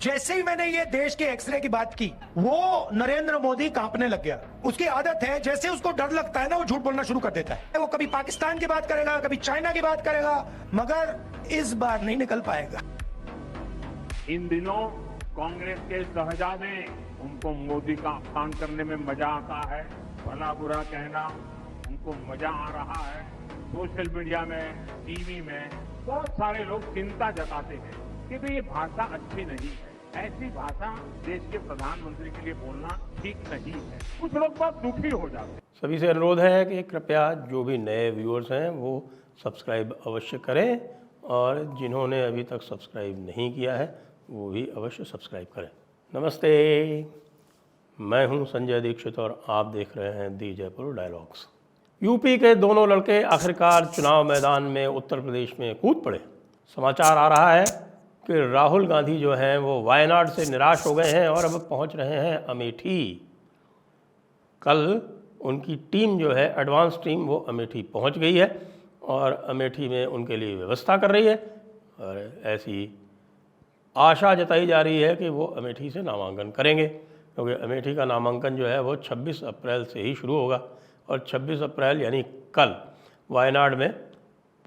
जैसे ही मैंने ये देश के एक्सरे की बात की, वो नरेंद्र मोदी कांपने लग गया। उसकी आदत है, जैसे उसको डर लगता है ना, वो झूठ बोलना शुरू कर देता है। वो कभी पाकिस्तान की बात करेगा, कभी चाइना की बात करेगा, मगर इस बार नहीं निकल पाएगा। इन दिनों कांग्रेस के शहजादे, उनको मोदी का अपमान करने में मजा आता है, भला बुरा कहना उनको मजा आ रहा है। सोशल मीडिया में, टीवी में बहुत सारे लोग चिंता जताते हैं कि भाई ये भाषा अच्छी नहीं है, ऐसी भाषा देश के प्रधानमंत्री के लिए बोलना ठीक नहीं है। कुछ लोग बहुत दुखी हो जाते हैं। सभी से अनुरोध है कि कृपया जो भी नए व्यूअर्स हैं वो सब्सक्राइब अवश्य करें, और जिन्होंने अभी तक सब्सक्राइब नहीं किया है वो भी अवश्य सब्सक्राइब करें। नमस्ते, मैं हूं संजय दीक्षित और आप देख रहे हैं दी जयपुर डायलॉग्स। यूपी के दोनों लड़के आखिरकार चुनाव मैदान में उत्तर प्रदेश में कूद पड़े। समाचार आ रहा है कि राहुल गांधी जो हैं वो वायनाड से निराश हो गए हैं और अब पहुंच रहे हैं अमेठी। कल उनकी टीम जो है, एडवांस टीम, वो अमेठी पहुंच गई है और अमेठी में उनके लिए व्यवस्था कर रही है, और ऐसी आशा जताई जा रही है कि वो अमेठी से नामांकन करेंगे, क्योंकि अमेठी का नामांकन जो है वो 26 अप्रैल से ही शुरू होगा, और 26 अप्रैल यानी कल वायनाड में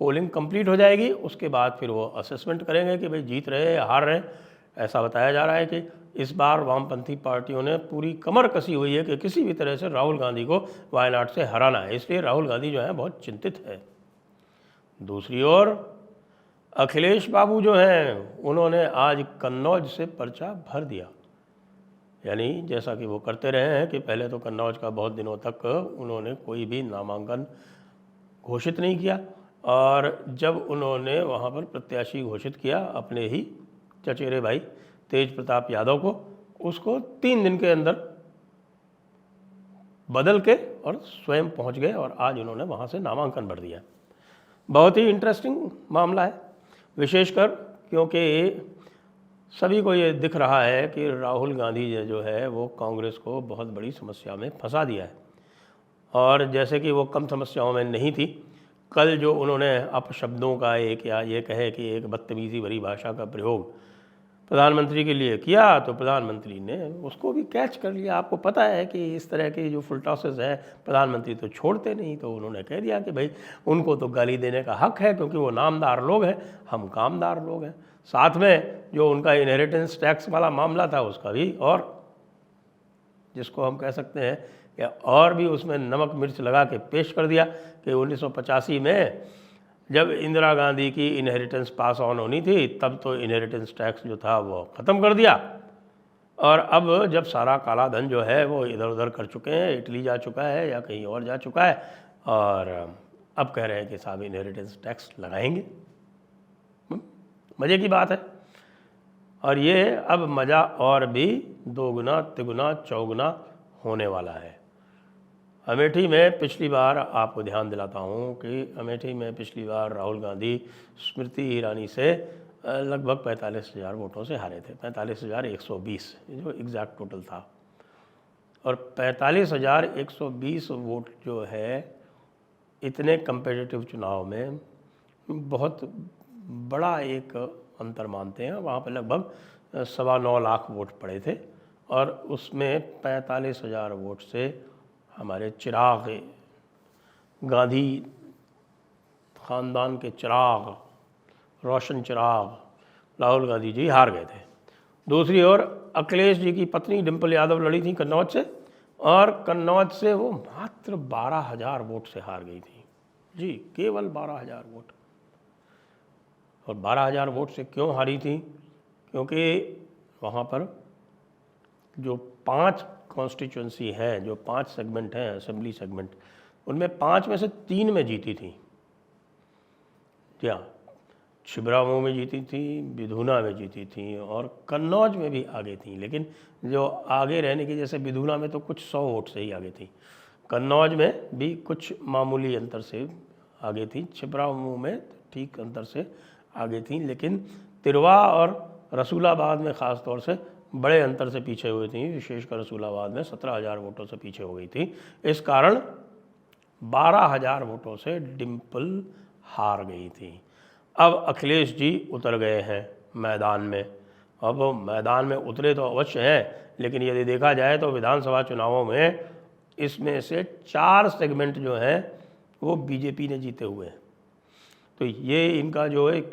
पोलिंग कंप्लीट हो जाएगी। उसके बाद फिर वो असेसमेंट करेंगे कि भाई जीत रहे या हार रहे। ऐसा बताया जा रहा है कि इस बार वामपंथी पार्टियों ने पूरी कमर कसी हुई है कि किसी भी तरह से राहुल गांधी को वायनाड से हराना है, इसलिए राहुल गांधी जो है बहुत चिंतित है। दूसरी ओर अखिलेश बाबू जो हैं उन्होंने आज कन्नौज से पर्चा भर दिया। यानी जैसा कि वो करते रहे हैं कि पहले तो कन्नौज का बहुत दिनों तक उन्होंने कोई भी नामांकन घोषित नहीं किया, और जब उन्होंने वहाँ पर प्रत्याशी घोषित किया अपने ही चचेरे भाई तेज प्रताप यादव को, उसको 3 दिन के अंदर बदल के और स्वयं पहुँच गए और आज उन्होंने वहाँ से नामांकन भर दिया। बहुत ही इंटरेस्टिंग मामला है, विशेषकर क्योंकि सभी को ये दिख रहा है कि राहुल गांधी जो है वो कांग्रेस को बहुत बड़ी समस्या में फंसा दिया है, और जैसे कि वो कम समस्याओं में नहीं थी। कल जो उन्होंने अपशब्दों का एक, या ये कहे कि एक बदतमीज़ी भरी भाषा का प्रयोग प्रधानमंत्री के लिए किया, तो प्रधानमंत्री ने उसको भी कैच कर लिया। आपको पता है कि इस तरह की जो फुल टॉसेस है प्रधानमंत्री तो छोड़ते नहीं, तो उन्होंने कह दिया कि भाई उनको तो गाली देने का हक है क्योंकि वो नामदार लोग हैं, हम कामदार लोग हैं। साथ में जो उनका इनहेरिटेंस टैक्स वाला मामला था उसका भी, और जिसको हम कह सकते हैं कि और भी उसमें नमक मिर्च लगा के पेश कर दिया कि 1985 में जब इंदिरा गांधी की इनहेरिटेंस पास ऑन होनी थी तब तो इनहेरिटेंस टैक्स जो था वो ख़त्म कर दिया, और अब जब सारा काला धन जो है वो इधर उधर कर चुके हैं, इटली जा चुका है या कहीं और जा चुका है, और अब कह रहे हैं कि साहब इनहेरिटेंस टैक्स लगाएंगे। मज़े की बात है, और ये अब मज़ा और भी दोगुना तिगुना चौगुना होने वाला है। अमेठी में पिछली बार, आपको ध्यान दिलाता हूँ कि अमेठी में पिछली बार राहुल गांधी स्मृति ईरानी से लगभग 45,000 वोटों से हारे थे, 45,120 जो एग्जैक्ट टोटल था। और 45,120 वोट जो है इतने कंपेटिटिव चुनाव में बहुत बड़ा एक अंतर मानते हैं। वहाँ पर लगभग 9.25 लाख वोट पड़े थे, और उसमें 45,000 वोट से हमारे चिराग गांधी ख़ानदान के चिराग, रोशन चिराग राहुल गांधी जी हार गए थे। दूसरी ओर अखिलेश जी की पत्नी डिम्पल यादव लड़ी थी कन्नौज से, और कन्नौज से वो मात्र 12,000 वोट से हार गई थी जी, केवल 12,000 वोट। और 12,000 वोट से क्यों हारी थी? क्योंकि वहाँ पर जो 5 कॉन्स्टिट्यूंसी हैं, जो 5 सेगमेंट हैं असेंबली सेगमेंट, उनमें 5 में से 3 में जीती थी। क्या छिबरामऊ में जीती थी, बिधूना में जीती थी, और कन्नौज में भी आगे थी। लेकिन जो आगे रहने की, जैसे बिधूना में तो कुछ 100 वोट से ही आगे थी, कन्नौज में भी कुछ मामूली अंतर से आगे थी, छिबरामऊ में ठीक अंतर से आगे थी, लेकिन तिरवा और रसूलाबाद में ख़ास तौर से बड़े अंतर से पीछे हुई थी। विशेषकर रसूलाबाद में 17,000 वोटों से पीछे हो गई थी। इस कारण 12,000 वोटों से डिम्पल हार गई थी। अब अखिलेश जी उतर गए हैं मैदान में, अब मैदान में उतरे तो अवश्य हैं, लेकिन यदि देखा जाए तो विधानसभा चुनावों में इसमें से 4 सेगमेंट जो हैं वो बीजेपी ने जीते हुए हैं। तो ये इनका जो एक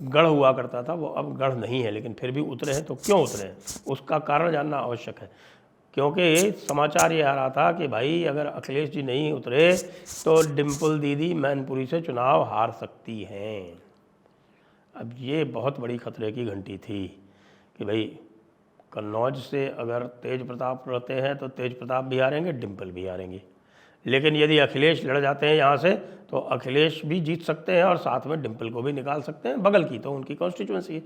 गढ़ हुआ करता था वो अब गढ़ नहीं है, लेकिन फिर भी उतरे हैं। तो क्यों उतरे हैं उसका कारण जानना आवश्यक है, क्योंकि समाचार ये आ रहा था कि भाई अगर अखिलेश जी नहीं उतरे तो डिम्पल दीदी मैनपुरी से चुनाव हार सकती हैं। अब ये बहुत बड़ी खतरे की घंटी थी कि भाई कन्नौज से अगर तेज प्रताप रहते हैं तो तेज प्रताप भी हारेंगे, डिम्पल भी हारेंगे। लेकिन यदि अखिलेश लड़ जाते हैं यहाँ से तो अखिलेश भी जीत सकते हैं और साथ में डिम्पल को भी निकाल सकते हैं। बगल की तो उनकी कॉन्स्टिट्यूंसी है,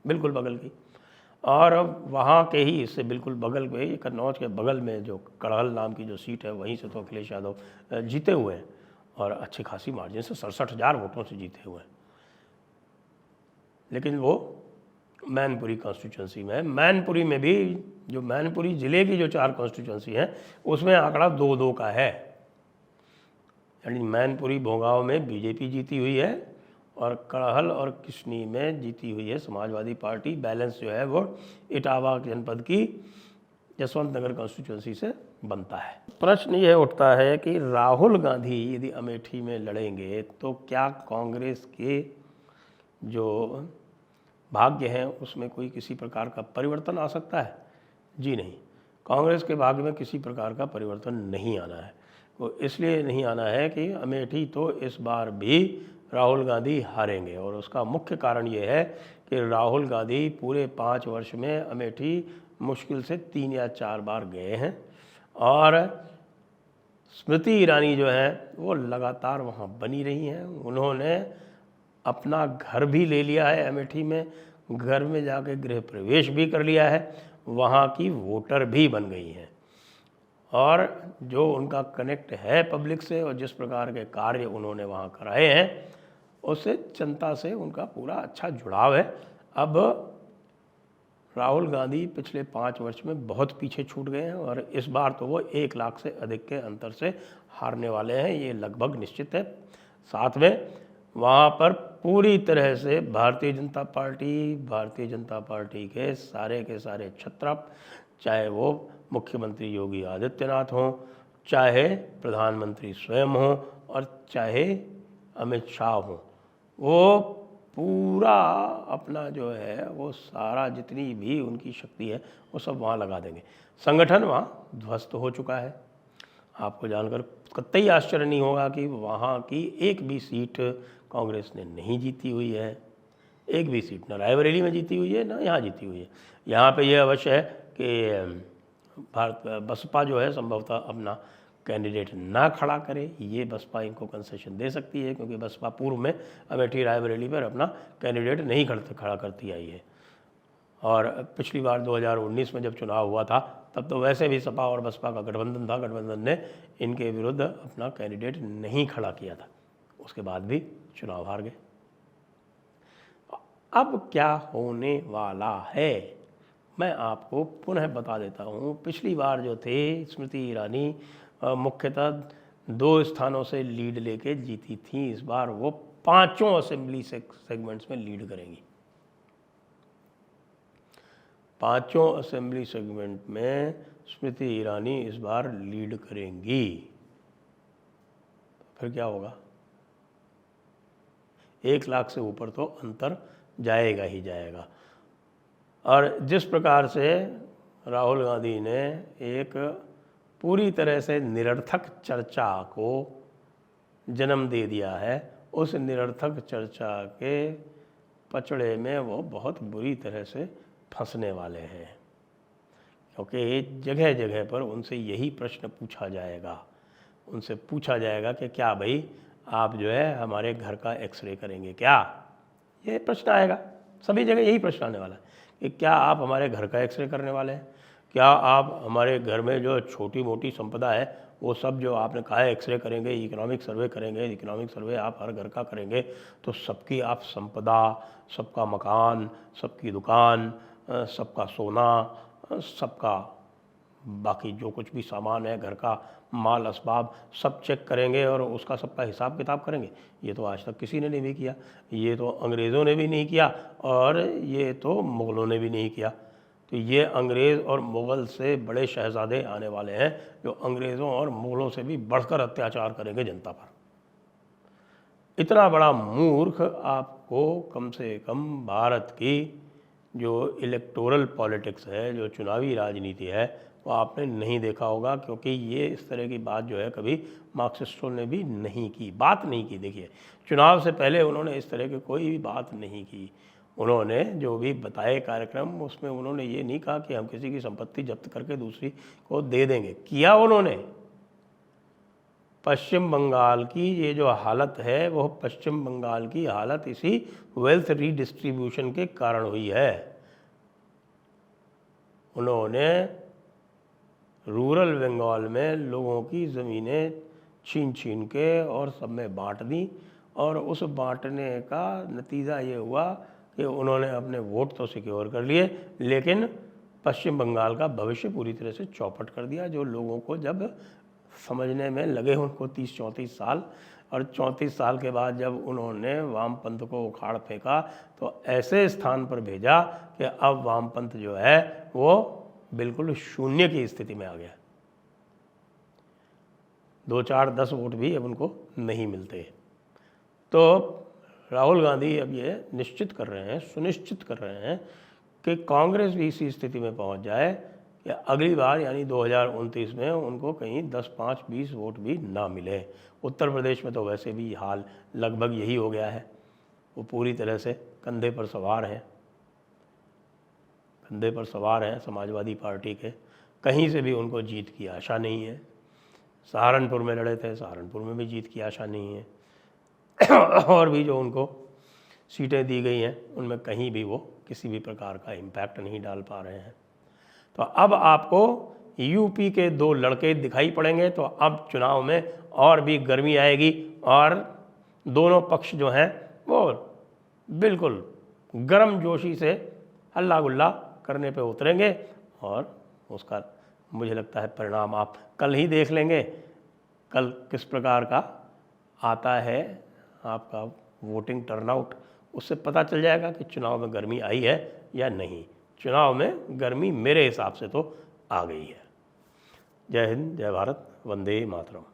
बिल्कुल बगल की, और वहाँ के ही इससे बिल्कुल बगल पे ही कन्नौज के बगल में जो कड़हल नाम की जो सीट है वहीं से तो अखिलेश यादव जीते हुए हैं और अच्छी खासी मार्जिन से 67,000 वोटों से जीते हुए हैं। लेकिन वो मैनपुरी कॉन्स्टिट्यूंसी में है। मैनपुरी में भी जो मैनपुरी ज़िले की जो 4 कॉन्स्टिट्यूंसी हैं उसमें आंकड़ा 2-2 का है, यानी मैनपुरी भोगांव में बीजेपी जीती हुई है और कड़हल और किशनी में जीती हुई है समाजवादी पार्टी। बैलेंस जो है वो इटावा जनपद की जसवंत नगर कॉन्स्टिट्यूंसी से बनता है। प्रश्न ये उठता है कि राहुल गांधी यदि अमेठी में लड़ेंगे तो क्या कांग्रेस के जो भाग्य हैं उसमें कोई किसी प्रकार का परिवर्तन आ सकता है? जी नहीं, कांग्रेस के भाग्य में किसी प्रकार का परिवर्तन नहीं आना है। वो इसलिए नहीं आना है कि अमेठी तो इस बार भी राहुल गांधी हारेंगे, और उसका मुख्य कारण ये है कि राहुल गांधी पूरे 5 वर्ष में अमेठी मुश्किल से 3 या 4 बार गए हैं और स्मृति ईरानी जो है वो लगातार वहाँ बनी रही हैं। उन्होंने अपना घर भी ले लिया है अमेठी में, घर में जाके गृह प्रवेश भी कर लिया है, वहाँ की वोटर भी बन गई हैं, और जो उनका कनेक्ट है पब्लिक से और जिस प्रकार के कार्य उन्होंने वहाँ कराए हैं उससे जनता से उनका पूरा अच्छा जुड़ाव है। अब राहुल गांधी पिछले 5 वर्ष में बहुत पीछे छूट गए हैं और इस बार तो वो 1 लाख से अधिक के अंतर से हारने वाले हैं, ये लगभग निश्चित है। साथ में वहाँ पर पूरी तरह से भारतीय जनता पार्टी के सारे छत्रप, चाहे वो मुख्यमंत्री योगी आदित्यनाथ हों, चाहे प्रधानमंत्री स्वयं हों और चाहे अमित शाह हों, वो पूरा अपना जो है वो सारा जितनी भी उनकी शक्ति है वो सब वहाँ लगा देंगे। संगठन वहाँ ध्वस्त हो चुका है। आपको जानकर कतई आश्चर्य नहीं होगा कि वहाँ की एक भी सीट कांग्रेस ने नहीं जीती हुई है, एक भी सीट ना रायबरेली में जीती हुई है ना यहाँ जीती हुई है। यहाँ पे ये अवश्य है कि बसपा जो है संभवतः अपना कैंडिडेट ना खड़ा करे, ये बसपा इनको कंसेशन दे सकती है, क्योंकि बसपा पूर्व में अमेठी रायबरेली पर अपना कैंडिडेट नहीं खड़ा करती आई है। और पिछली बार 2019 में जब चुनाव हुआ था तब तो वैसे भी सपा और बसपा का गठबंधन था, गठबंधन ने इनके विरुद्ध अपना कैंडिडेट नहीं खड़ा किया था, उसके बाद भी चुनाव हार गए। अब क्या होने वाला है मैं आपको पुनः बता देता हूँ। पिछली बार जो थे स्मृति ईरानी मुख्यतः 2 स्थानों से लीड लेके जीती थी, इस बार वो 5 असेंबली सेगमेंट्स में लीड करेंगी। 5 असेंबली सेगमेंट में स्मृति ईरानी इस बार लीड करेंगी। फिर क्या होगा? 1 लाख से ऊपर तो अंतर जाएगा ही जाएगा। और जिस प्रकार से राहुल गांधी ने एक पूरी तरह से निरर्थक चर्चा को जन्म दे दिया है, उस निरर्थक चर्चा के पचड़े में वो बहुत बुरी तरह से फंसने वाले हैं, क्योंकि जगह जगह पर उनसे यही प्रश्न पूछा जाएगा। उनसे पूछा जाएगा कि क्या भाई आप जो है हमारे घर का एक्सरे करेंगे क्या? ये प्रश्न आएगा, सभी जगह यही प्रश्न आने वाला है कि क्या आप हमारे घर का एक्सरे करने वाले हैं? क्या आप हमारे घर में जो छोटी मोटी संपदा है वो सब जो आपने कहा है एक्सरे करेंगे, इकोनॉमिक सर्वे करेंगे, इकोनॉमिक सर्वे आप हर घर का करेंगे तो सबकी आप संपदा, सबका मकान, सबकी दुकान, सबका सोना, सबका बाकी जो कुछ भी सामान है, घर का माल असबाब, सब चेक करेंगे और उसका सबका हिसाब किताब करेंगे। ये तो आज तक किसी ने नहीं भी किया, ये तो अंग्रेज़ों ने भी नहीं किया और ये तो मुग़लों ने भी नहीं किया। तो ये अंग्रेज़ और मुग़ल से बड़े शहज़ादे आने वाले हैं जो अंग्रेज़ों और मुग़लों से भी बढ़कर अत्याचार करेंगे जनता पर। इतना बड़ा मूर्ख आपको कम से कम भारत की जो इलेक्टोरल पॉलिटिक्स है, जो चुनावी राजनीति है, वो आपने नहीं देखा होगा, क्योंकि ये इस तरह की बात जो है कभी मार्क्सिस्टों ने भी नहीं की, बात नहीं की। देखिए, चुनाव से पहले उन्होंने इस तरह की कोई भी बात नहीं की। उन्होंने जो भी बताए कार्यक्रम, उसमें उन्होंने ये नहीं कहा कि हम किसी की संपत्ति जब्त करके दूसरी को दे देंगे। किया उन्होंने। पश्चिम बंगाल की ये जो हालत है, वो पश्चिम बंगाल की हालत इसी वेल्थ रीडिस्ट्रीब्यूशन के कारण हुई है। उन्होंने रूरल बंगाल में लोगों की ज़मीनें छीन छीन के और सब में बांट दी, और उस बांटने का नतीजा ये हुआ कि उन्होंने अपने वोट तो सिक्योर कर लिए, लेकिन पश्चिम बंगाल का भविष्य पूरी तरह से चौपट कर दिया। जो लोगों को जब समझने में लगे उनको 30-34 साल, और 34 साल के बाद जब उन्होंने वामपंथ को उखाड़ फेंका तो ऐसे स्थान पर भेजा कि अब वामपंथ जो है वो बिल्कुल शून्य की स्थिति में आ गया। 2-4-10 वोट भी अब उनको नहीं मिलते। तो राहुल गांधी अब ये निश्चित कर रहे हैं, सुनिश्चित कर रहे हैं कि कांग्रेस भी इसी स्थिति में पहुंच जाए कि अगली बार यानी 2029 में उनको कहीं 10, 5, 20 वोट भी ना मिले। उत्तर प्रदेश में तो वैसे भी हाल लगभग यही हो गया है। वो पूरी तरह से कंधे पर सवार हैं, कंधे पर सवार हैं समाजवादी पार्टी के। कहीं से भी उनको जीत की आशा नहीं है। सहारनपुर में लड़े थे, सहारनपुर में भी जीत की आशा नहीं है। और भी जो उनको सीटें दी गई हैं उनमें कहीं भी वो किसी भी प्रकार का इम्पैक्ट नहीं डाल पा रहे हैं। तो अब आपको यूपी के 2 लड़के दिखाई पड़ेंगे। तो अब चुनाव में और भी गर्मी आएगी और दोनों पक्ष जो हैं वो बिल्कुल गर्मजोशी से हल्ला गुल्ला करने पे उतरेंगे, और उसका मुझे लगता है परिणाम आप कल ही देख लेंगे। कल किस प्रकार का आता है आपका वोटिंग टर्नआउट, उससे पता चल जाएगा कि चुनाव में गर्मी आई है या नहीं। चुनाव में गर्मी मेरे हिसाब से तो आ गई है। जय हिंद, जय भारत, वंदे मातरम।